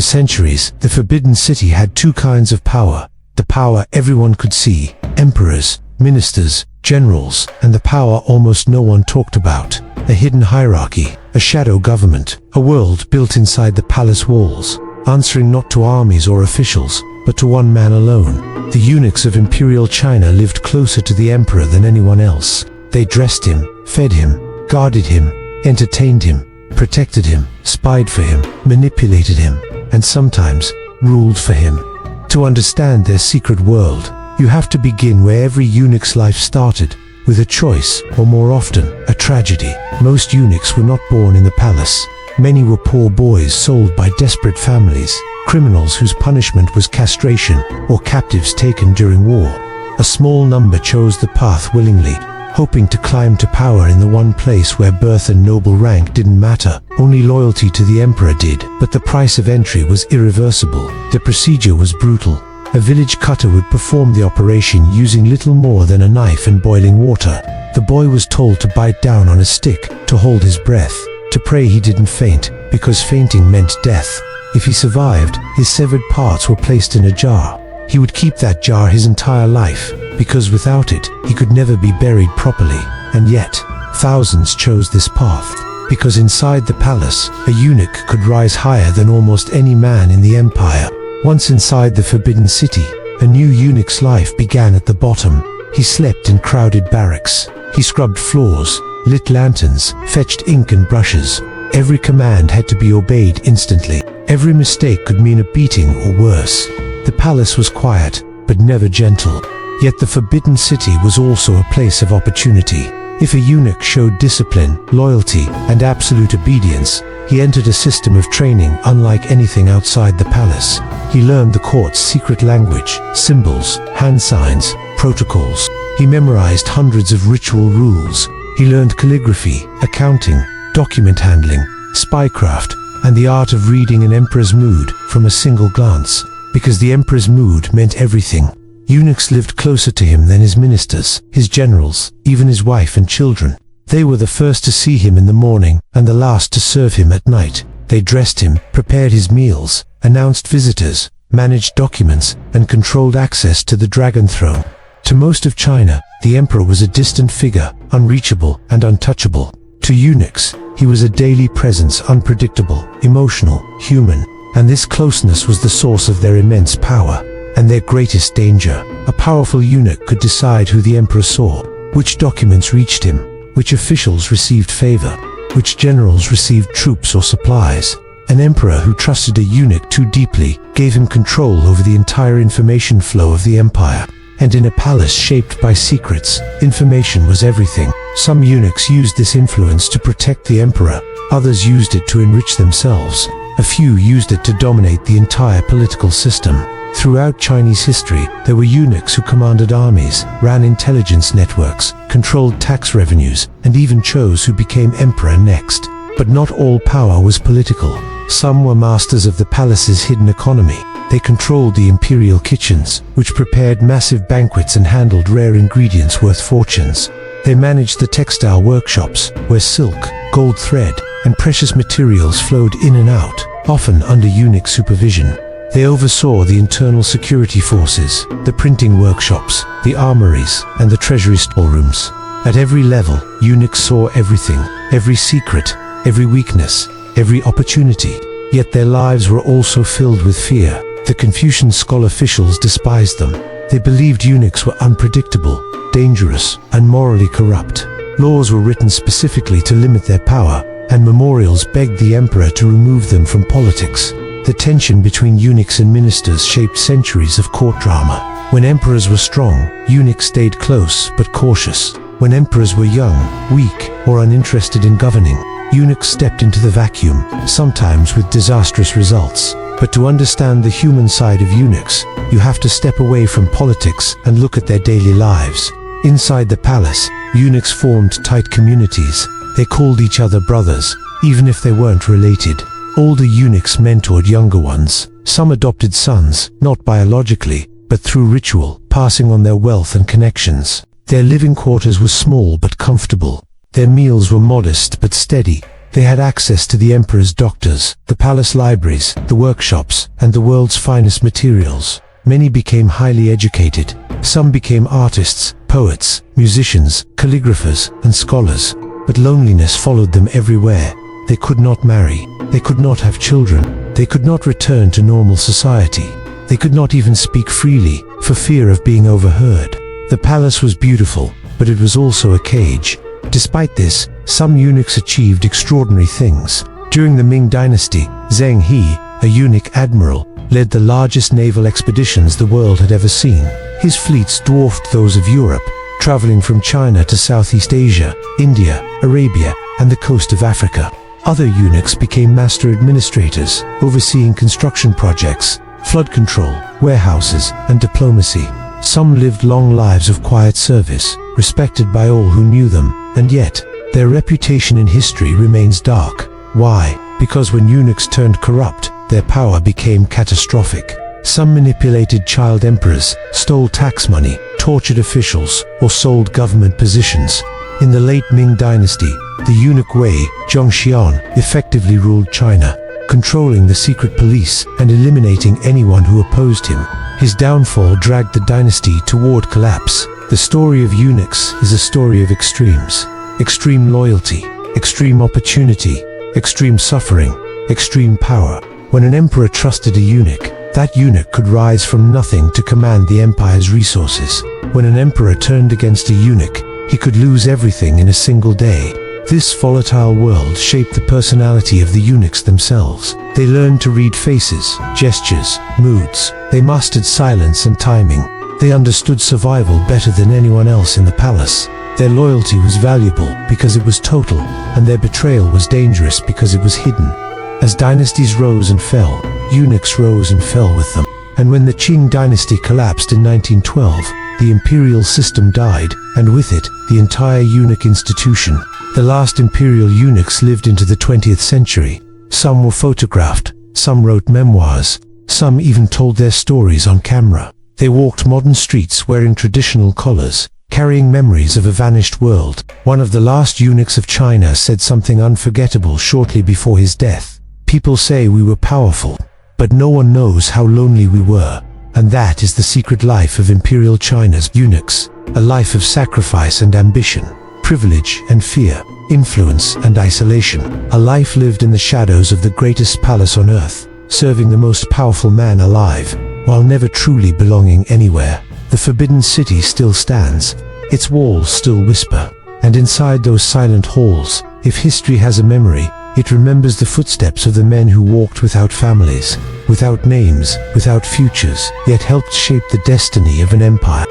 centuries, the Forbidden City had two kinds of power: the power everyone could see, emperors, ministers, generals, and the power almost no one talked about, a hidden hierarchy, a shadow government, a world built inside the palace walls, answering not to armies or officials, but to one man alone. The eunuchs of Imperial China lived closer to the emperor than anyone else. They dressed him, fed him, guarded him, entertained him, protected him, spied for him, manipulated him, and sometimes ruled for him. To understand their secret world, you have to begin where every eunuch's life started, with a choice, or more often, a tragedy. Most eunuchs were not born in the palace. Many were poor boys sold by desperate families, criminals whose punishment was castration, or captives taken during war. A small number chose the path willingly, hoping to climb to power in the one place where birth and noble rank didn't matter. Only loyalty to the emperor did, but the price of entry was irreversible. The procedure was brutal. A village cutter would perform the operation using little more than a knife and boiling water. The boy was told to bite down on a stick, to hold his breath, to pray he didn't faint, because fainting meant death. If he survived, his severed parts were placed in a jar. He would keep that jar his entire life, because without it, he could never be buried properly. And yet, thousands chose this path, because inside the palace, a eunuch could rise higher than almost any man in the empire. Once inside the Forbidden City, a new eunuch's life began at the bottom. He slept in crowded barracks. He scrubbed floors, lit lanterns, fetched ink and brushes. Every command had to be obeyed instantly. Every mistake could mean a beating or worse. The palace was quiet, but never gentle. Yet the Forbidden City was also a place of opportunity. If a eunuch showed discipline, loyalty, and absolute obedience, he entered a system of training unlike anything outside the palace. He learned the court's secret language, symbols, hand signs, protocols. He memorized hundreds of ritual rules. He learned calligraphy, accounting, document handling, spycraft, and the art of reading an emperor's mood from a single glance. Because the emperor's mood meant everything. Eunuchs lived closer to him than his ministers, his generals, even his wife and children. They were the first to see him in the morning and the last to serve him at night. They dressed him, prepared his meals, announced visitors, managed documents, and controlled access to the Dragon Throne. To most of China, the emperor was a distant figure, unreachable and untouchable. To eunuchs, he was a daily presence, unpredictable, emotional, human, and this closeness was the source of their immense power and their greatest danger. A powerful eunuch could decide who the emperor saw, which documents reached him, which officials received favor, which generals received troops or supplies. An emperor who trusted a eunuch too deeply gave him control over the entire information flow of the empire. And in a palace shaped by secrets, information was everything. Some eunuchs used this influence to protect the emperor, others used it to enrich themselves. A few used it to dominate the entire political system. Throughout Chinese history, there were eunuchs who commanded armies, ran intelligence networks, controlled tax revenues, and even chose who became emperor next. But not all power was political. Some were masters of the palace's hidden economy. They controlled the imperial kitchens, which prepared massive banquets and handled rare ingredients worth fortunes. They managed the textile workshops, where silk, gold thread, and precious materials flowed in and out, often under eunuch supervision. They oversaw the internal security forces, the printing workshops, the armories, and the treasury storerooms. At every level, eunuchs saw everything, every secret, every weakness, every opportunity. Yet their lives were also filled with fear. The Confucian scholar officials despised them. They believed eunuchs were unpredictable, dangerous, and morally corrupt. Laws were written specifically to limit their power, and memorials begged the emperor to remove them from politics. The tension between eunuchs and ministers shaped centuries of court drama. When emperors were strong, eunuchs stayed close but cautious. When emperors were young, weak, or uninterested in governing, eunuchs stepped into the vacuum, sometimes with disastrous results. But to understand the human side of eunuchs, you have to step away from politics and look at their daily lives. Inside the palace, eunuchs formed tight communities. They called each other brothers, even if they weren't related. Older eunuchs mentored younger ones. Some adopted sons, not biologically, but through ritual, passing on their wealth and connections. Their living quarters were small but comfortable. Their meals were modest but steady, They had access to the emperor's doctors, the palace libraries, the workshops, and the world's finest materials. Many became highly educated. Some became artists, poets, musicians, calligraphers, and scholars. But loneliness followed them everywhere. They could not marry. They could not have children. They could not return to normal society. They could not even speak freely, for fear of being overheard. The palace was beautiful, but it was also a cage. Despite this, some eunuchs achieved extraordinary things. During the Ming dynasty, Zheng He, a eunuch admiral, led the largest naval expeditions the world had ever seen. His fleets dwarfed those of Europe, traveling from China to Southeast Asia, India, Arabia, and the coast of Africa. Other eunuchs became master administrators, overseeing construction projects, flood control, warehouses, and diplomacy. Some lived long lives of quiet service, respected by all who knew them, and yet, their reputation in history remains dark. Why? Because when eunuchs turned corrupt, their power became catastrophic. Some manipulated child emperors, stole tax money, tortured officials, or sold government positions. In the late Ming dynasty, the eunuch Wei Zhongxian effectively ruled China, controlling the secret police and eliminating anyone who opposed him. His downfall dragged the dynasty toward collapse. The story of eunuchs is a story of extremes. Extreme loyalty, extreme opportunity, extreme suffering, extreme power. When an emperor trusted a eunuch, that eunuch could rise from nothing to command the empire's resources. When an emperor turned against a eunuch, he could lose everything in a single day. This volatile world shaped the personality of the eunuchs themselves. They learned to read faces, gestures, moods. They mastered silence and timing. They understood survival better than anyone else in the palace. Their loyalty was valuable because it was total, and their betrayal was dangerous because it was hidden. As dynasties rose and fell, eunuchs rose and fell with them. And when the Qing dynasty collapsed in 1912, the imperial system died, and with it, the entire eunuch institution. The last imperial eunuchs lived into the 20th century. Some were photographed, some wrote memoirs, some even told their stories on camera. They walked modern streets wearing traditional collars, carrying memories of a vanished world. One of the last eunuchs of China said something unforgettable shortly before his death. People say we were powerful, but no one knows how lonely we were. And that is the secret life of Imperial China's eunuchs, a life of sacrifice and ambition, privilege and fear, influence and isolation, a life lived in the shadows of the greatest palace on earth, serving the most powerful man alive, while never truly belonging anywhere. The Forbidden City still stands, its walls still whisper, and inside those silent halls, if history has a memory, it remembers the footsteps of the men who walked without families, without names, without futures, yet helped shape the destiny of an empire.